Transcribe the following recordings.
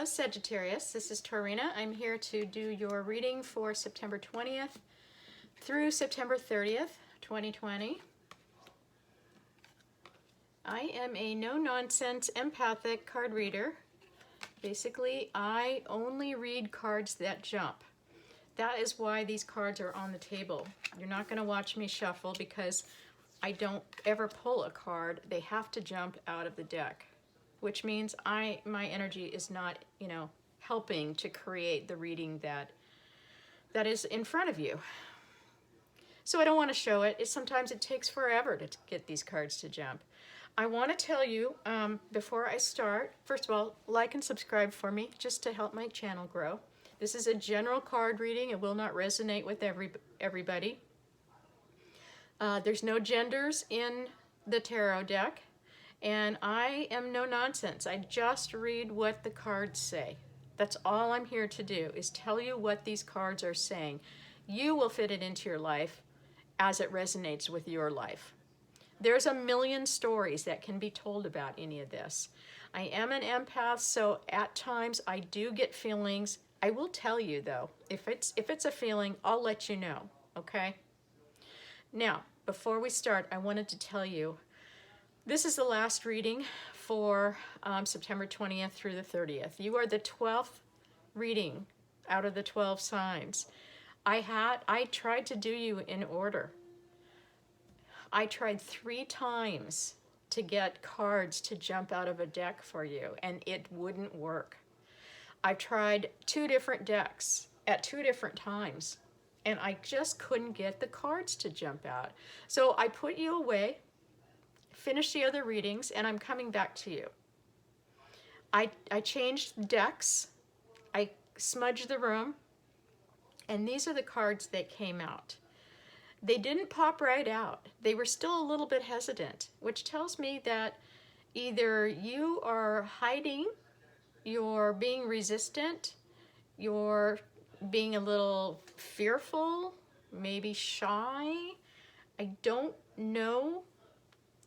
Hello Sagittarius, this is Taurina. I'm here to do your reading for September 20th through September 30th, 2020. I am a no-nonsense empathic card reader. Basically, I only read cards that jump. That is why these cards are on the table. You're not going to watch me shuffle because I don't ever pull a card. They have to jump out of the deck, which means my energy is not, helping to create the reading that is in front of you. So I don't want to show it. Sometimes it takes forever to get these cards to jump. I want to tell you, before I start, first of all, like and subscribe for me, just to help my channel grow. This is a general card reading. It will not resonate with everybody. There's no genders in the tarot deck. And I am no nonsense. I just read what the cards say. That's all I'm here to do, is tell you what these cards are saying. You will fit it into your life as it resonates with your life. There's a million stories that can be told about any of this. I am an empath, so at times I do get feelings. I will tell you though, if it's a feeling, I'll let you know, okay? Now, before we start, I wanted to tell you, this is the last reading for September 20th through the 30th. You are the 12th reading out of the 12 signs. I tried to do you in order. I tried 3 times to get cards to jump out of a deck for you, and it wouldn't work. I tried 2 different decks at 2 different times, and I just couldn't get the cards to jump out. So I put you away, finish the other readings, and I'm coming back to you. I changed decks, I smudged the room, and these are the cards that came out. They didn't pop right out. They were still a little bit hesitant, which tells me that either you are hiding, you're being resistant, you're being a little fearful, maybe shy. I don't know.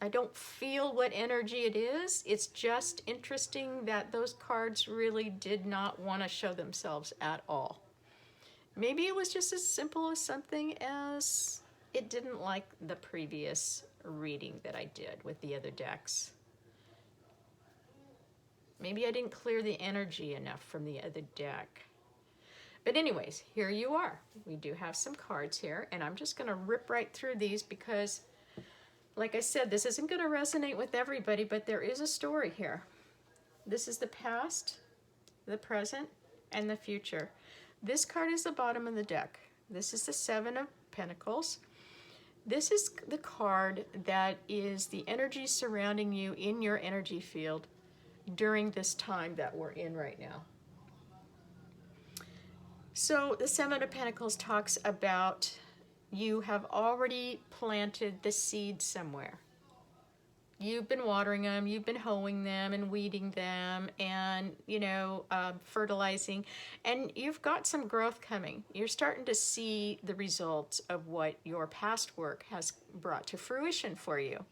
I don't feel what energy it is. It's just interesting that those cards really did not want to show themselves at all. Maybe it was just as simple as something as it didn't like the previous reading that I did with the other decks. Maybe I didn't clear the energy enough from the other deck. But anyways, here you are. We do have some cards here, and I'm just going to rip right through these because, like I said, this isn't going to resonate with everybody, but there is a story here. This is the past, the present, and the future. This card is the bottom of the deck. This is the 7 of Pentacles. This is the card that is the energy surrounding you in your energy field during this time that we're in right now. So the 7 of Pentacles talks about you have already planted the seed somewhere. You've been watering them, you've been hoeing them and weeding them and, fertilizing, and you've got some growth coming. You're starting to see the results of what your past work has brought to fruition for you.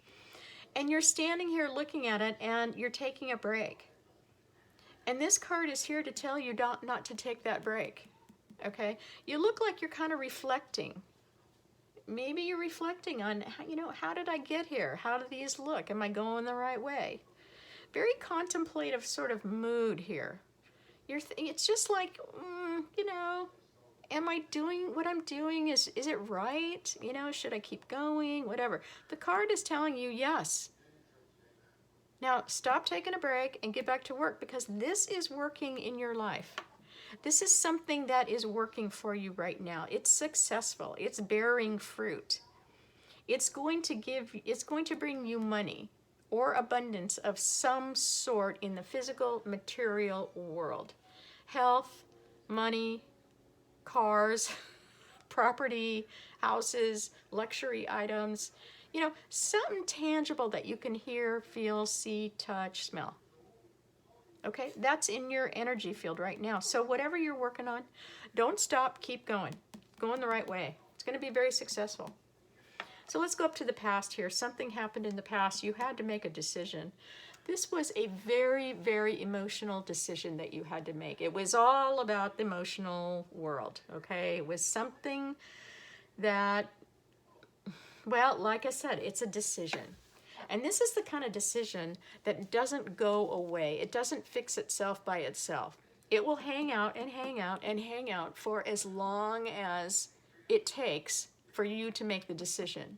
And you're standing here looking at it and you're taking a break. And this card is here to tell you not to take that break, okay? You look like you're kind of reflecting. Maybe you're reflecting on, how did I get here? How do these look? Am I going the right way? Very contemplative sort of mood here. It's just like, am I doing what I'm doing? Is it right? Should I keep going? Whatever. The card is telling you yes. Now, stop taking a break and get back to work because this is working in your life. This is something that is working for you right now. It's successful. It's bearing fruit. It's going to bring you money or abundance of some sort in the physical, material world. Health, money, cars, property, houses, luxury items. Something tangible that you can hear, feel, see, touch, smell. Okay, that's in your energy field right now. So whatever you're working on, don't stop, keep going. Going the right way. It's going to be very successful. So let's go up to the past here. Something happened in the past. You had to make a decision. This was a very, very emotional decision that you had to make. It was all about the emotional world, okay? It was something that, well, like I said, it's a decision. And this is the kind of decision that doesn't go away. It doesn't fix itself by itself. It will hang out and hang out and hang out for as long as it takes for you to make the decision.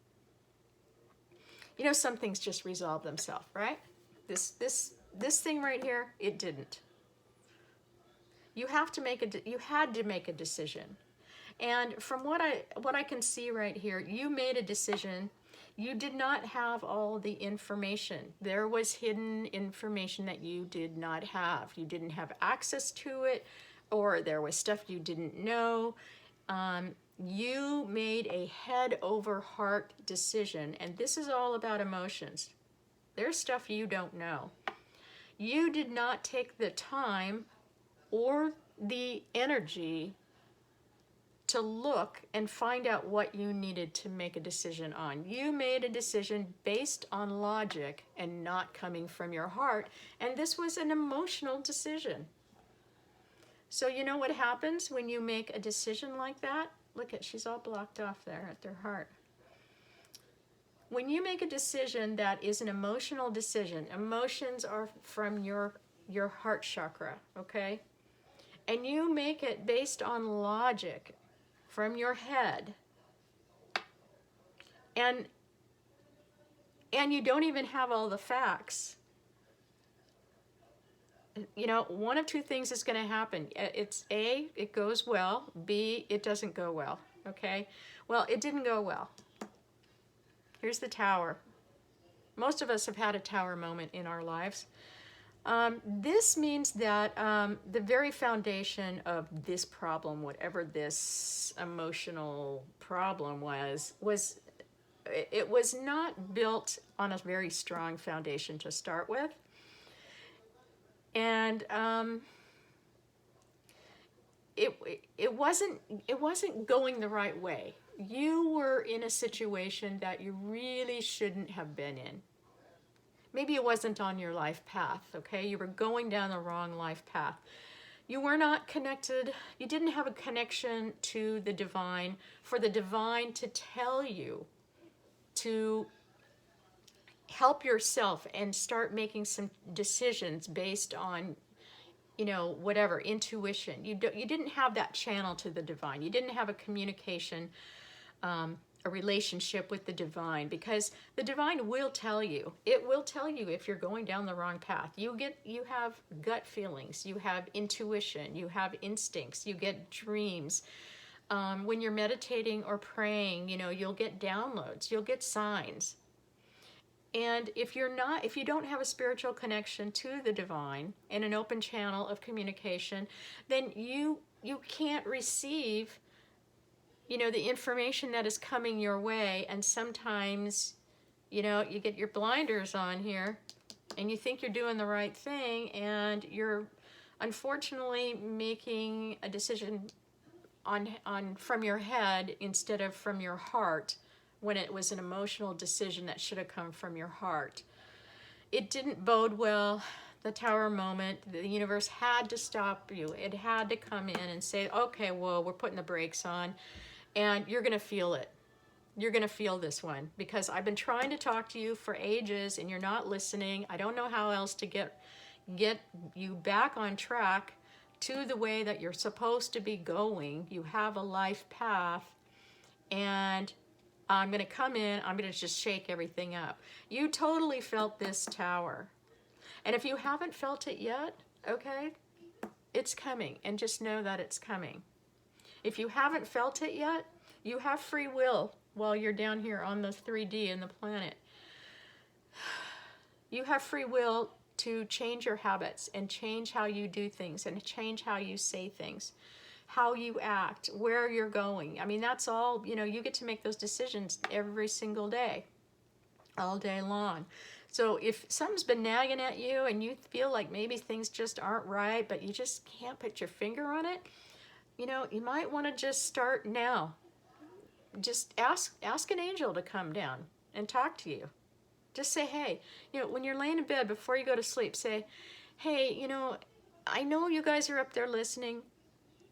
You know, some things just resolve themselves, right? This thing right here, it didn't. You had to make a decision. And from what I can see right here, you made a decision. You did not have all the information. There was hidden information that you did not have. You didn't have access to it, or there was stuff you didn't know. You made a head over heart decision, and this is all about emotions. There's stuff you don't know. You did not take the time or the energy to look and find out what you needed to make a decision on. You made a decision based on logic and not coming from your heart, and this was an emotional decision. So you know what happens when you make a decision like that? Look at, she's all blocked off there at their heart. When you make a decision that is an emotional decision, emotions are from your heart chakra, okay? And you make it based on logic from your head, and you don't even have all the facts. You know, one of two things is going to happen. It's A, it goes well. B, it doesn't go well, okay? Well, it didn't go well. Here's the tower. Most of us have had a tower moment in our lives. This means that the very foundation of this problem, whatever this emotional problem was it was not built on a very strong foundation to start with. And it wasn't going the right way. You were in a situation that you really shouldn't have been in. Maybe it wasn't on your life path, okay? You were going down the wrong life path. You were not connected. You didn't have a connection to the divine, for the divine to tell you to help yourself and start making some decisions based on, you know, whatever, intuition. You didn't have that channel to the divine. You didn't have a communication, a relationship with the divine, because the divine will tell you. It will tell you if you're going down the wrong path. You have gut feelings, you have intuition, you have instincts, you get dreams. When you're meditating or praying, you know, you'll get downloads, you'll get signs. And if you don't have a spiritual connection to the divine and an open channel of communication, then you can't receive, you know, the information that is coming your way. And sometimes, you know, you get your blinders on here and you think you're doing the right thing, and you're unfortunately making a decision on from your head instead of from your heart, when it was an emotional decision that should have come from your heart. It didn't bode well. The tower moment, the universe had to stop you. It had to come in and say, okay, well, we're putting the brakes on, and you're going to feel it. You're going to feel this one, because I've been trying to talk to you for ages and you're not listening. I don't know how else to get you back on track to the way that you're supposed to be going. You have a life path, and I'm going to come in, I'm going to just shake everything up. You totally felt this tower. And if you haven't felt it yet, okay, it's coming, and just know that it's coming. If you haven't felt it yet, you have free will while you're down here on the 3D in the planet. You have free will to change your habits and change how you do things and change how you say things, how you act, where you're going. I mean, that's all, you know, you get to make those decisions every single day, all day long. So if something's been nagging at you and you feel like maybe things just aren't right, but you just can't put your finger on it, you know, you might want to just start now. Just ask an angel to come down and talk to you. Just say, hey, when you're laying in bed before you go to sleep, say, hey, I know you guys are up there listening.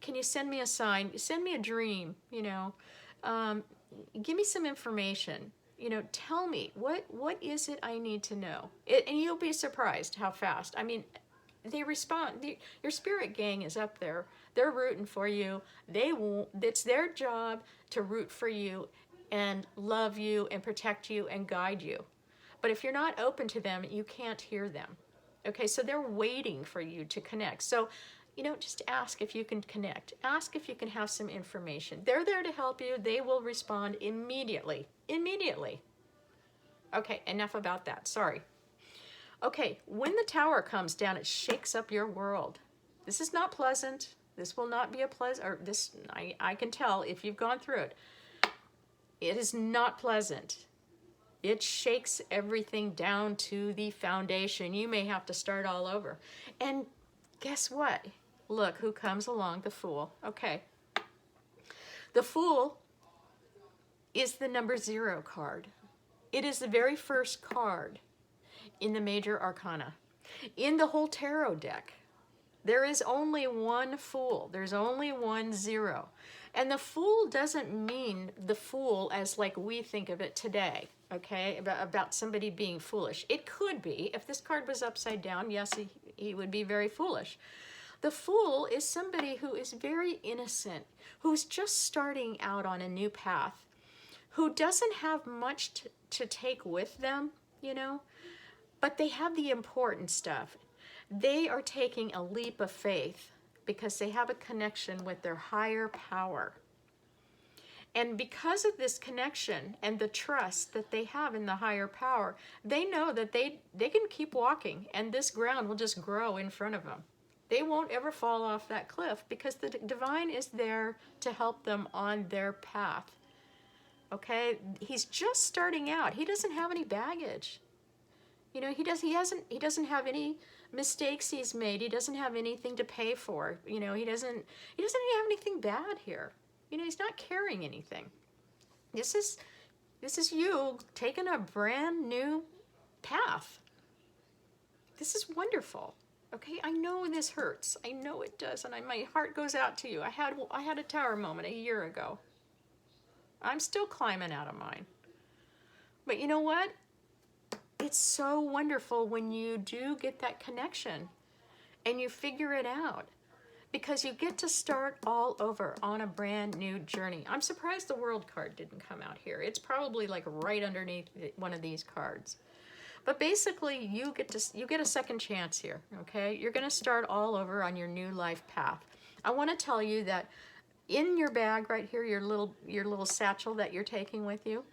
Can you send me a sign? Send me a dream, um, give me some information. Tell me, what is it I need to know? And you'll be surprised how fast. I mean, they respond. Your spirit gang is up there. They're rooting for you. They won't. It's their job to root for you and love you and protect you and guide you. But if you're not open to them, you can't hear them. Okay, so they're waiting for you to connect. So, just ask if you can connect. Ask if you can have some information. They're there to help you. They will respond immediately. Immediately. Okay, enough about that. Sorry. Okay, when the tower comes down, it shakes up your world. This is not pleasant. This will not be a pleasant, or this, I can tell if you've gone through it. It is not pleasant. It shakes everything down to the foundation. You may have to start all over. And guess what? Look who comes along, the Fool. Okay. The Fool is the number 0 card. It is the very first card in the major arcana. In the whole tarot deck, there is only one Fool. There's only one 0. And the Fool doesn't mean the fool as like we think of it today, okay, about somebody being foolish. It could be. If this card was upside down, yes, he would be very foolish. The Fool is somebody who is very innocent, who's just starting out on a new path, who doesn't have much to take with them, but they have the important stuff. They are taking a leap of faith because they have a connection with their higher power. And because of this connection and the trust that they have in the higher power, they know that they can keep walking and this ground will just grow in front of them. They won't ever fall off that cliff because the divine is there to help them on their path. Okay? He's just starting out. He doesn't have any baggage. He doesn't have any mistakes he's made. He doesn't have anything to pay for. He doesn't have anything bad here. He's not carrying anything. This is you taking a brand new path. This is wonderful. Okay, I know this hurts. I know it does, and my heart goes out to you. I had a tower moment a year ago. I'm still climbing out of mine. But you know what? It's so wonderful when you do get that connection and you figure it out, because you get to start all over on a brand new journey. I'm surprised the World card didn't come out here. It's probably like right underneath one of these cards. But basically, you get a second chance here, okay? You're going to start all over on your new life path. I want to tell you that in your bag right here, your little satchel that you're taking with you,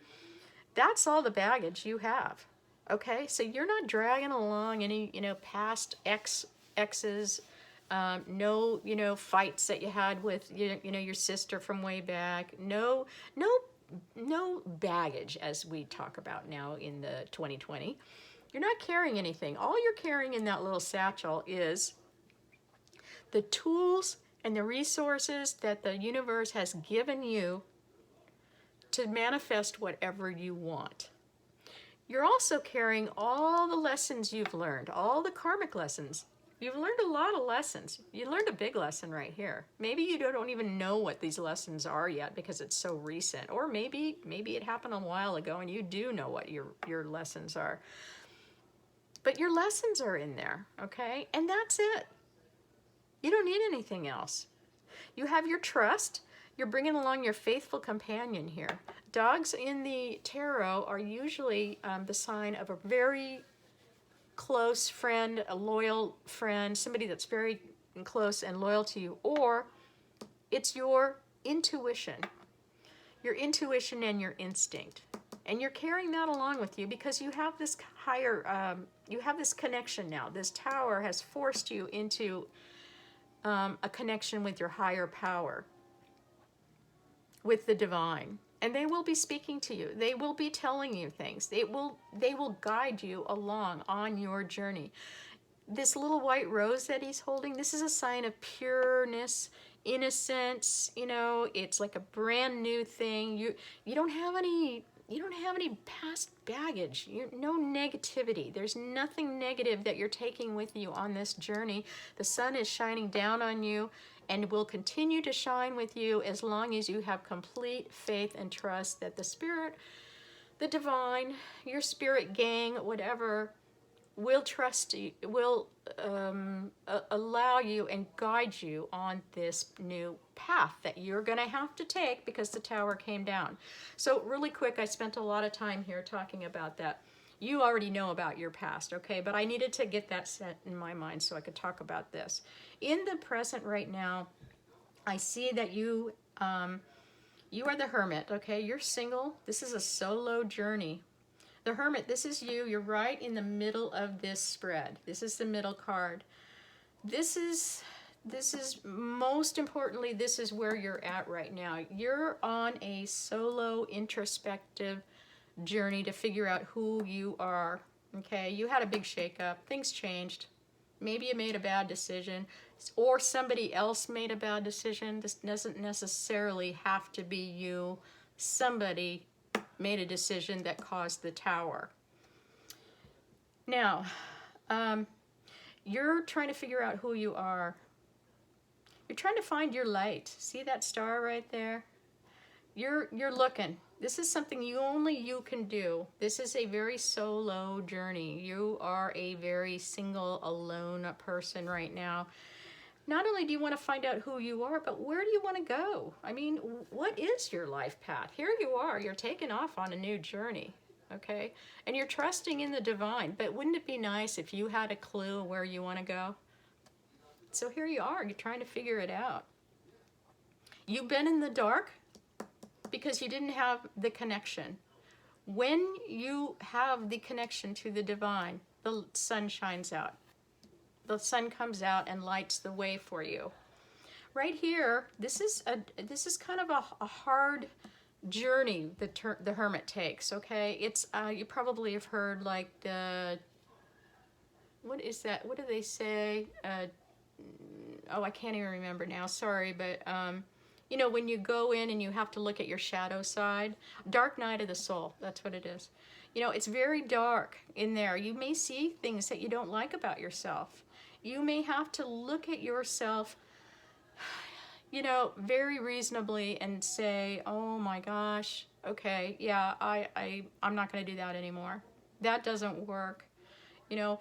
that's all the baggage you have. Okay, so you're not dragging along any, past exes, no, fights that you had with, your sister from way back. No baggage, as we talk about now in the 2020. You're not carrying anything. All you're carrying in that little satchel is the tools and the resources that the universe has given you to manifest whatever you want. You're also carrying all the lessons you've learned, all the karmic lessons. You've learned a lot of lessons. You learned a big lesson right here. Maybe you don't even know what these lessons are yet because it's so recent. Or maybe it happened a while ago and you do know what your lessons are. But your lessons are in there, okay? And that's it. You don't need anything else. You have your trust. You're bringing along your faithful companion here. Dogs in the tarot are usually the sign of a very close friend, a loyal friend, somebody that's very close and loyal to you, or it's your intuition and your instinct. And you're carrying that along with you because you have this higher, you have this connection now. This tower has forced you into a connection with your higher power, with the divine. And they will be speaking to you. They will be telling you things. They will guide you along on your journey. This little white rose that he's holding, this is a sign of pureness, innocence. It's like a brand new thing. You don't have any you don't have any past baggage, no negativity. There's nothing negative that you're taking with you on this journey. The sun is shining down on you and will continue to shine with you as long as you have complete faith and trust that the spirit, the divine, your spirit gang, whatever, will trust you, will allow you and guide you on this new path that you're going to have to take because the tower came down. So really quick, I spent a lot of time here talking about that. You already know about your past, okay? But I needed to get that set in my mind so I could talk about this. In the present right now, I see that you are the hermit, okay? You're single. This is a solo journey. The Hermit, this is you. You're right in the middle of this spread. This is the middle card. This is most importantly, this is where you're at right now. You're on a solo introspective journey to figure out who you are. Okay, you had a big shakeup. Things changed. Maybe you made a bad decision, or somebody else made a bad decision. This doesn't necessarily have to be you. Somebody made a decision that caused the tower. Now, you're trying to figure out who you are. You're trying to find your light. See that star right there? You're looking. This is something only you can do. This is a very solo journey. You are a very single, alone person right now. Not only do you want to find out who you are, but where do you want to go? I mean, what is your life path? Here you are. You're taking off on a new journey, okay? And you're trusting in the divine. But wouldn't it be nice if you had a clue where you want to go? So here you are. You're trying to figure it out. You've been in the dark because you didn't have the connection. When you have the connection to the divine, the sun shines out. The sun comes out and lights the way for you. Right here, this is kind of a hard journey the hermit takes. Okay, it's you probably have heard like what is that? What do they say? Oh, I can't even remember now. Sorry, but you know, when you go in and you have to look at your shadow side, dark night of the soul. That's what it is. You know, it's very dark in there. You may see things that you don't like about yourself. You may have to look at yourself, you know, very reasonably and say, oh my gosh, okay, yeah, I'm not going to do that anymore. That doesn't work. You know,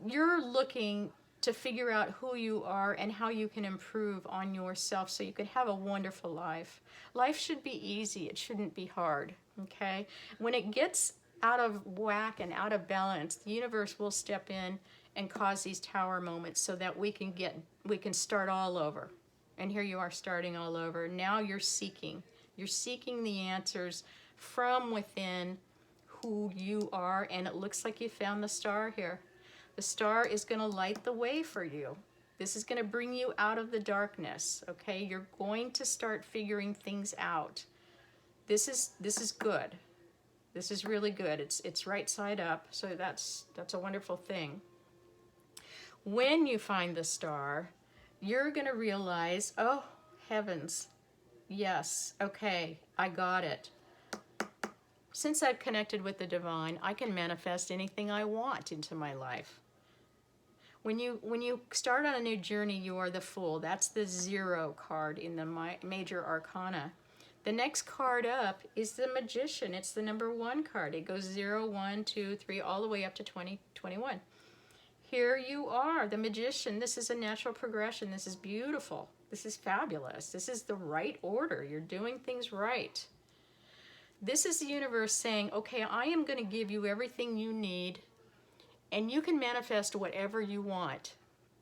you're looking to figure out who you are and how you can improve on yourself so you can have a wonderful life. Life should be easy. It shouldn't be hard, okay? When it gets out of whack and out of balance, the universe will step in and cause these tower moments so that we can start all over. And here you are starting all over. Now you're seeking the answers from within who you are, and it looks like you found the star here. The star is going to light the way for you. This is going to bring you out of the darkness, okay? You're going to start figuring things out. This is good. This is really good. It's right side up, so that's a wonderful thing. When you find the star, you're going to realize, oh, heavens, yes, okay, I got it. Since I've connected with the divine, I can manifest anything I want into my life. When you start on a new journey, you are the Fool. That's the 0 card in the major arcana. The next card up is the Magician. It's the number 1 card. It goes 0, 1, 2, 3, all the way up to 20, 21. Here you are, the Magician. This is a natural progression. This is beautiful. This is fabulous. This is the right order. You're doing things right. This is the universe saying, okay, I am going to give you everything you need, and you can manifest whatever you want.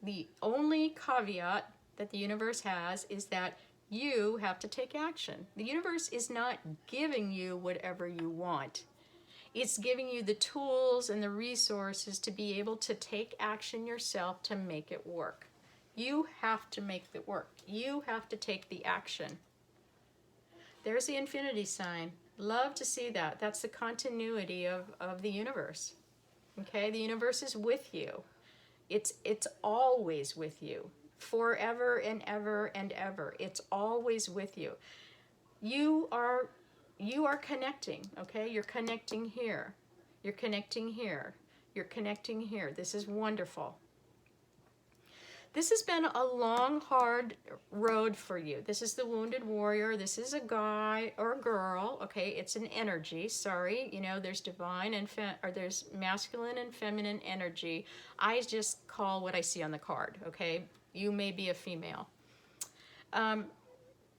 The only caveat that the universe has is that you have to take action. The universe is not giving you whatever you want. It's giving you the tools and the resources to be able to take action yourself to make it work. You have to make it work. You have to take the action. There's the infinity sign. Love to see that. That's the continuity of the universe. Okay, the universe is with you. It's always with you. Forever and ever and ever. It's always with you. You are you are connecting, okay? You're connecting here. You're connecting here. You're connecting here. This is wonderful. This has been a long, hard road for you. This is the wounded warrior. This is a guy or a girl. Okay, it's an energy. Sorry, you know, there's divine and there's masculine and feminine energy. I just call what I see on the card. Okay, you may be a female.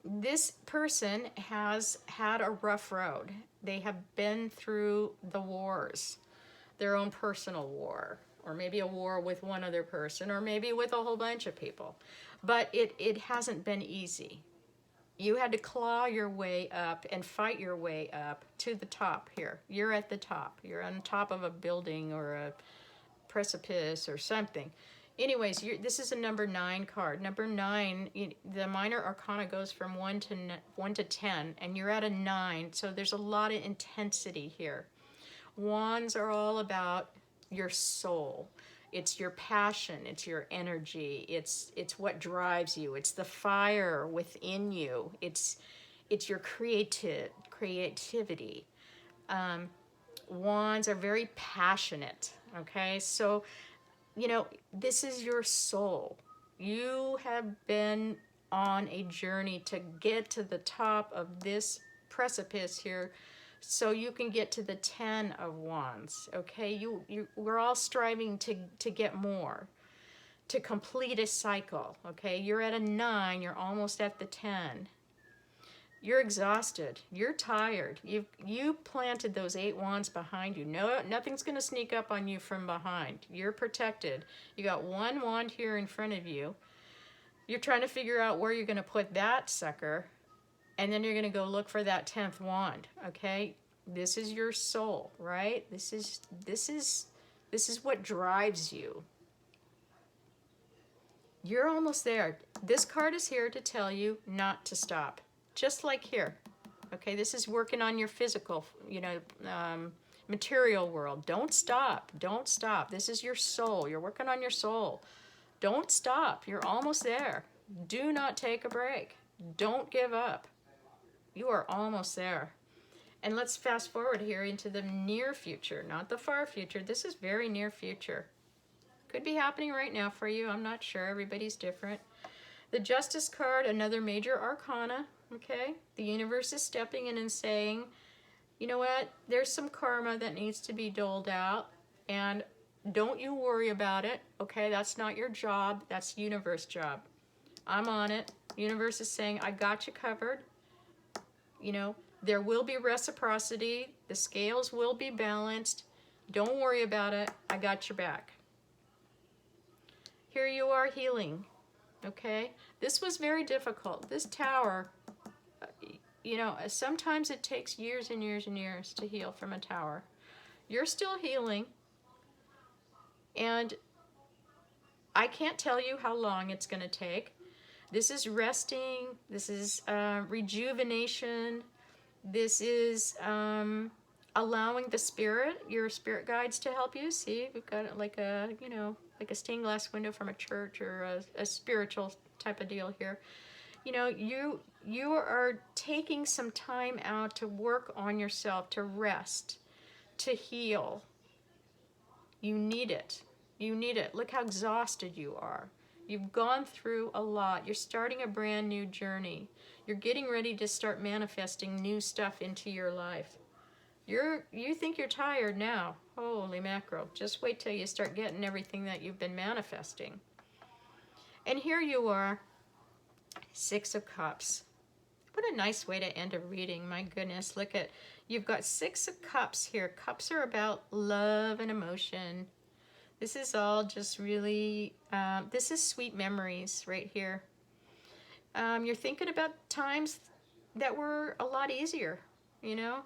This person has had a rough road. They have been through the wars, their own personal war, or maybe a war with one other person, or maybe with a whole bunch of people. But it hasn't been easy. You had to claw your way up and fight your way up to the top here. You're at the top. You're on top of a building or a precipice or something. Anyways, this is a number 9 card. Number 9, the minor arcana goes from 1 to 10, and you're at a 9, so there's a lot of intensity here. Wands are all about your soul. It's your passion, it's your energy, it's what drives you, it's the fire within you, it's your creativity. Wands are very passionate, okay? So, you know, this is your soul. You have been on a journey to get to the top of this precipice here so you can get to the 10 of Wands, okay? We're all striving to get more, to complete a cycle, okay? You're at a 9, you're almost at the 10. You're exhausted, you're tired. You planted those 8 wands behind you. No, nothing's gonna sneak up on you from behind. You're protected. You got 1 wand here in front of you. You're trying to figure out where you're gonna put that sucker, and then you're gonna go look for that 10th wand, okay? This is your soul, right? This is what drives you. You're almost there. This card is here to tell you not to stop. Just like here, okay? This is working on your physical, you know, material world. Don't stop. Don't stop. This is your soul. You're working on your soul. Don't stop. You're almost there. Do not take a break. Don't give up. You are almost there. And let's fast forward here into the near future, not the far future. This is very near future. Could be happening right now for you. I'm not sure. Everybody's different. The Justice card, another major arcana, okay? The universe is stepping in and saying, you know what? There's some karma that needs to be doled out, and don't you worry about it, okay? That's not your job. That's universe job. I'm on it. Universe is saying, I got you covered. You know, there will be reciprocity. The scales will be balanced. Don't worry about it. I got your back. Here you are healing. Okay, this was very difficult. This tower, you know, sometimes it takes years and years and years to heal from a tower. You're still healing, and I can't tell you how long it's going to take. This is resting. This is rejuvenation. This is allowing the spirit, your spirit guides, to help you. See, we've got it like a, you know, like a stained glass window from a church or a spiritual type of deal here. You know, you are taking some time out to work on yourself, to rest, to heal. You need it. You need it. Look how exhausted you are. You've gone through a lot. You're starting a brand new journey. You're getting ready to start manifesting new stuff into your life. You think you're tired now. Holy mackerel. Just wait till you start getting everything that you've been manifesting. And here you are, 6 of Cups. What a nice way to end a reading. My goodness, look at, you've got 6 of Cups here. Cups are about love and emotion. This is all just really, this is sweet memories right here. You're thinking about times that were a lot easier, you know?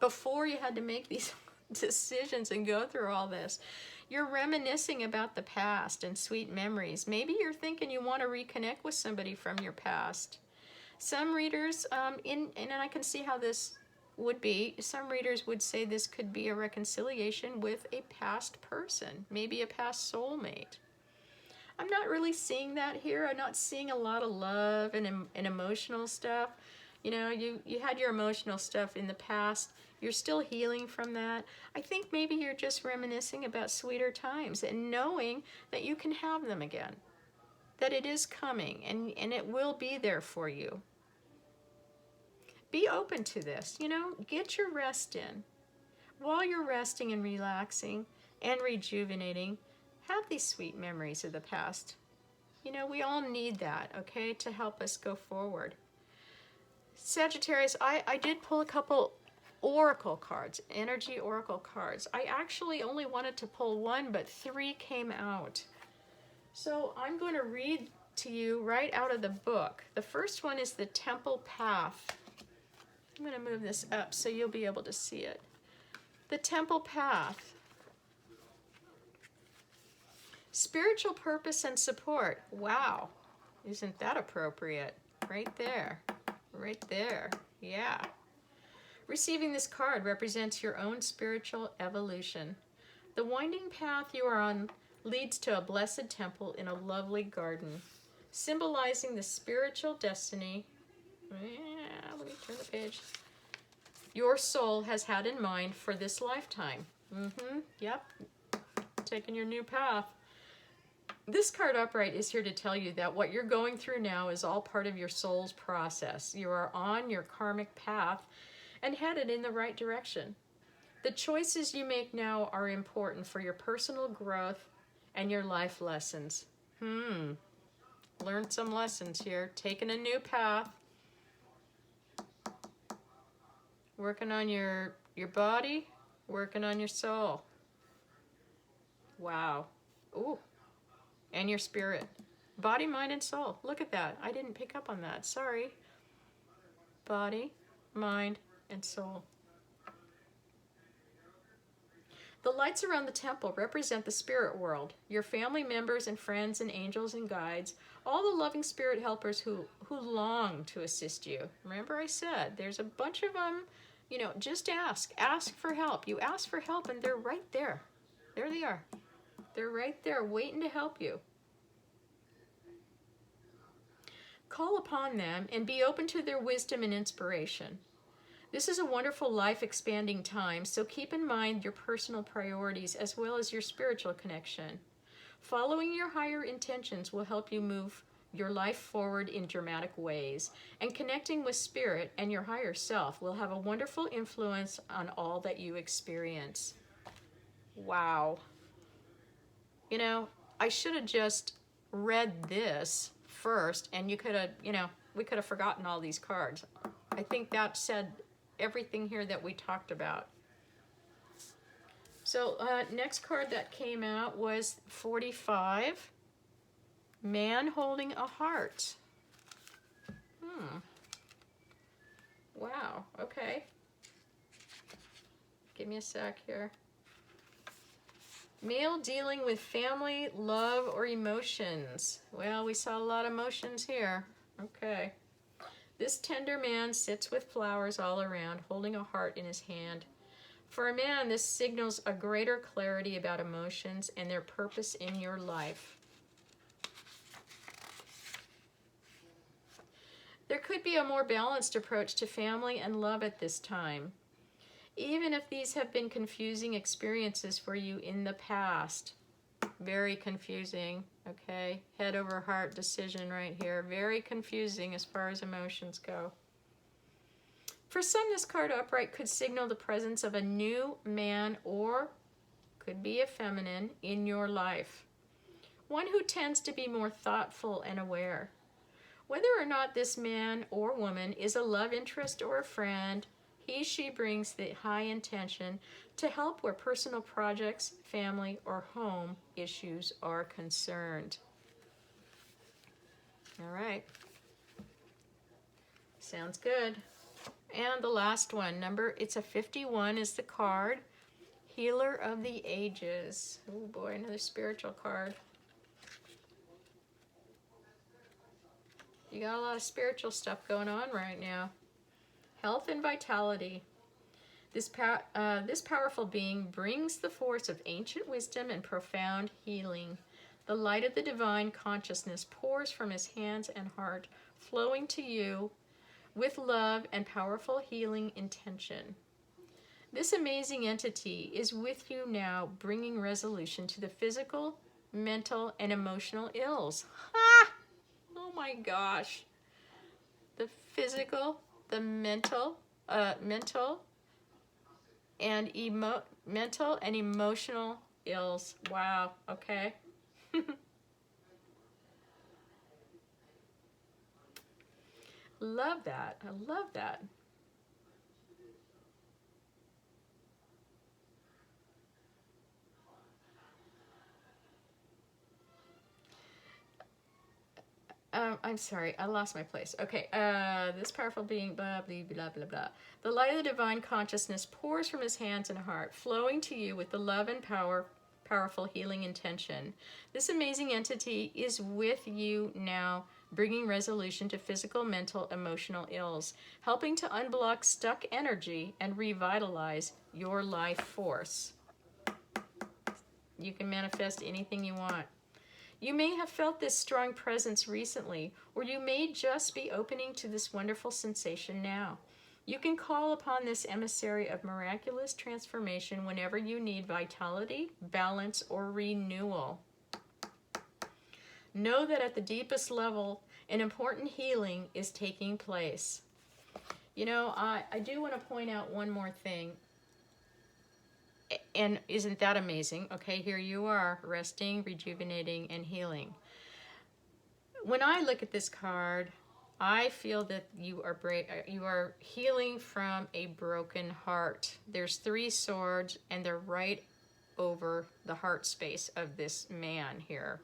Before you had to make these decisions and go through all this. You're reminiscing about the past and sweet memories. Maybe you're thinking you want to reconnect with somebody from your past. Some readers, and I can see how this would be, some readers would say this could be a reconciliation with a past person, maybe a past soulmate. I'm not really seeing that here. I'm not seeing a lot of love and emotional stuff. You know, you had your emotional stuff in the past. You're still healing from that. I think maybe you're just reminiscing about sweeter times and knowing that you can have them again. That it is coming and it will be there for you. Be open to this, you know, get your rest in. While you're resting and relaxing and rejuvenating, have these sweet memories of the past. You know, we all need that, okay, to help us go forward. Sagittarius, I did pull a couple oracle cards, energy oracle cards. I actually only wanted to pull one, but 3 came out. So I'm going to read to you right out of the book. The first one is the Temple Path. I'm going to move this up so you'll be able to see it. The Temple Path. Spiritual purpose and support. Wow, isn't that appropriate? Right there, right there, yeah. Receiving this card represents your own spiritual evolution. The winding path you are on leads to a blessed temple in a lovely garden, symbolizing the spiritual destiny. Yeah, let me turn the page. Your soul has had in mind for this lifetime. Yep, taking your new path. This card upright is here to tell you that what you're going through now is all part of your soul's process. You are on your karmic path and headed in the right direction. The choices you make now are important for your personal growth and your life lessons. Learned some lessons here. Taking a new path. Working on your body, working on your soul. Wow. Ooh. And your spirit. Body, mind, and soul. Look at that. I didn't pick up on that. Sorry. Body, mind, and soul. The lights around the temple represent the spirit world, your family members and friends and angels and guides, all the loving spirit helpers who long to assist you. Remember I said, there's a bunch of them, you know, just ask. Ask for help. You ask for help and they're right there. There they are. They're right there waiting to help you. Call upon them and be open to their wisdom and inspiration. This is a wonderful life-expanding time, so keep in mind your personal priorities as well as your spiritual connection. Following your higher intentions will help you move your life forward in dramatic ways, and connecting with spirit and your higher self will have a wonderful influence on all that you experience. Wow. You know, I should have just read this first, and you could have, you know, we could have forgotten all these cards. I think that said everything here that we talked about. So next card that came out was 45, Man Holding a Heart. Wow, okay. Give me a sec here. Male dealing with family, love, or emotions. Well, we saw a lot of emotions here. Okay. This tender man sits with flowers all around, holding a heart in his hand. For a man, this signals a greater clarity about emotions and their purpose in your life. There could be a more balanced approach to family and love at this time, even if these have been confusing experiences for you in the past. Very confusing, okay? Head over heart decision right here. Very confusing as far as emotions go. For some, this card upright could signal the presence of a new man or could be a feminine in your life. One who tends to be more thoughtful and aware. Whether or not this man or woman is a love interest or a friend, she brings the high intention to help where personal projects, family, or home issues are concerned. All right. Sounds good. And the last one, it's a 51 is the card. Healer of the Ages. Oh boy, another spiritual card. You got a lot of spiritual stuff going on right now. Health and vitality. This powerful being brings the force of ancient wisdom and profound healing. The light of the divine consciousness pours from his hands and heart, flowing to you with love and powerful healing intention. This amazing entity is with you now, bringing resolution to the physical, mental, and emotional ills. Ha! Oh my gosh. The physical, the mental and mental and emotional ills. Wow. Okay. Love that. I love that. I'm sorry, I lost my place. Okay, this powerful being, blah, blah, blah, blah, blah. The light of the divine consciousness pours from his hands and heart, flowing to you with the love and powerful healing intention. This amazing entity is with you now, bringing resolution to physical, mental, emotional ills, helping to unblock stuck energy and revitalize your life force. You can manifest anything you want. You may have felt this strong presence recently, or you may just be opening to this wonderful sensation now. You can call upon this emissary of miraculous transformation whenever you need vitality, balance, or renewal. Know that at the deepest level, an important healing is taking place. You know, I do want to point out one more thing. And isn't that amazing? Okay, here you are, resting, rejuvenating, and healing. When I look at this card, I feel that you are healing from a broken heart. There's 3 swords, and they're right over the heart space of this man here,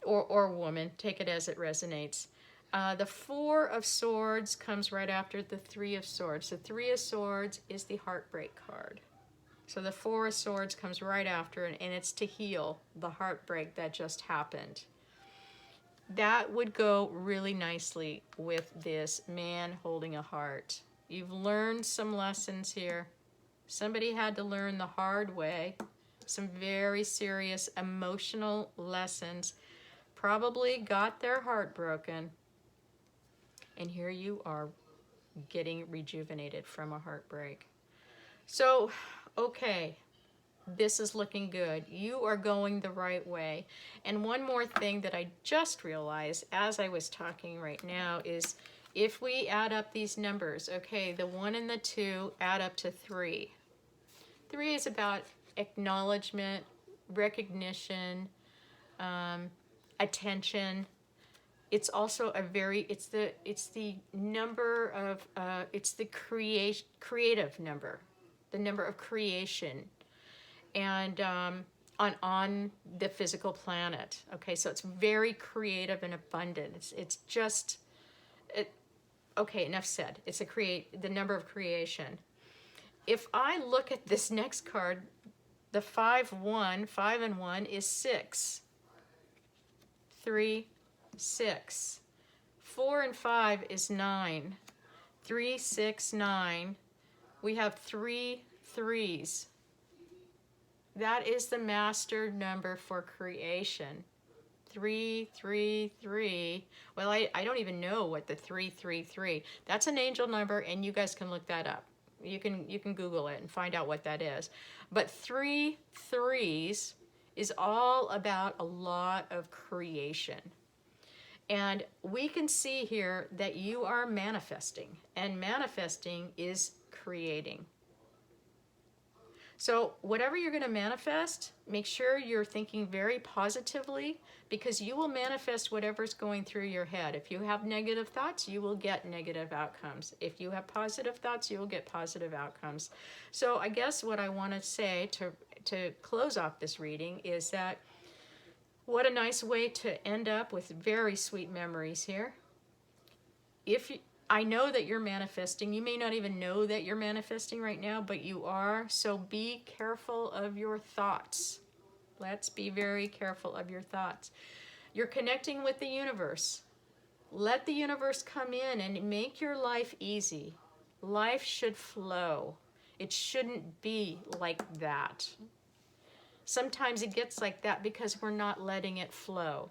or woman. Take it as it resonates. The 4 of Swords comes right after the 3 of Swords. The 3 of Swords is the heartbreak card. So the 4 of Swords comes right after, and it's to heal the heartbreak that just happened. That would go really nicely with this man holding a heart. You've learned some lessons here. Somebody had to learn the hard way. Some very serious emotional lessons. Probably got their heart broken. And here you are getting rejuvenated from a heartbreak. So, okay, this is looking good. You are going the right way. And one more thing that I just realized as I was talking right now is if we add up these numbers, okay, the 1 and the 2 add up to 3. 3 is about acknowledgement, recognition, attention. It's also it's the number of, it's the creative number, the number of creation, and on the physical planet. Okay, so it's very creative and abundant. It's just, okay, enough said. It's the number of creation. If I look at this next card, the 5 and 1 is 6. 3, 6. 4 and 5 is 9. 3, 6, 9. We have 3 3s. That is the master number for creation. 3, 3, 3. Well, I don't even know what the 3, 3, 3. That's an angel number, and you guys can look that up. You can Google it and find out what that is. But 3 3s is all about a lot of creation. And we can see here that you are manifesting, and manifesting is creating. So whatever you're going to manifest, make sure you're thinking very positively, because you will manifest whatever's going through your head. If you have negative thoughts, you will get negative outcomes. If you have positive thoughts, you will get positive outcomes. So I guess what I want to say to close off this reading is that what a nice way to end up with very sweet memories here. I know that you're manifesting. You may not even know that you're manifesting right now, but you are. So be careful of your thoughts. Let's be very careful of your thoughts. You're connecting with the universe. Let the universe come in and make your life easy. Life should flow. It shouldn't be like that. Sometimes it gets like that because we're not letting it flow.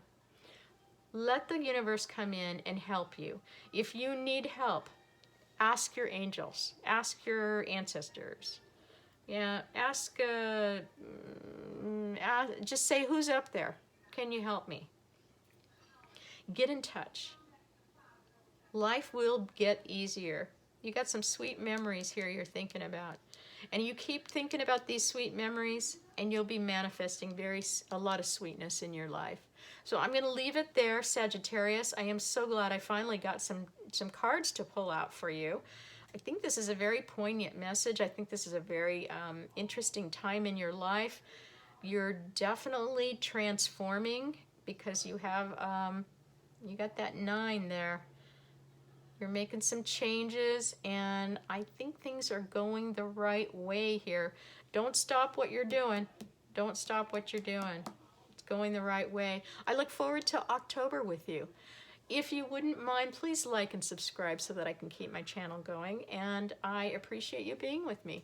Let the universe come in and help you. If you need help, ask your angels, ask your ancestors. Yeah, just say, who's up there? Can you help me? Get in touch. Life will get easier. You got some sweet memories here you're thinking about. And you keep thinking about these sweet memories and you'll be manifesting a lot of sweetness in your life. So I'm going to leave it there, Sagittarius. I am so glad I finally got some cards to pull out for you. I think this is a very poignant message. I think this is a very interesting time in your life. You're definitely transforming because you have, you got that 9 there. You're making some changes, and I think things are going the right way here. Don't stop what you're doing. Don't stop what you're doing. It's going the right way. I look forward to October with you. If you wouldn't mind, please like and subscribe so that I can keep my channel going, and I appreciate you being with me.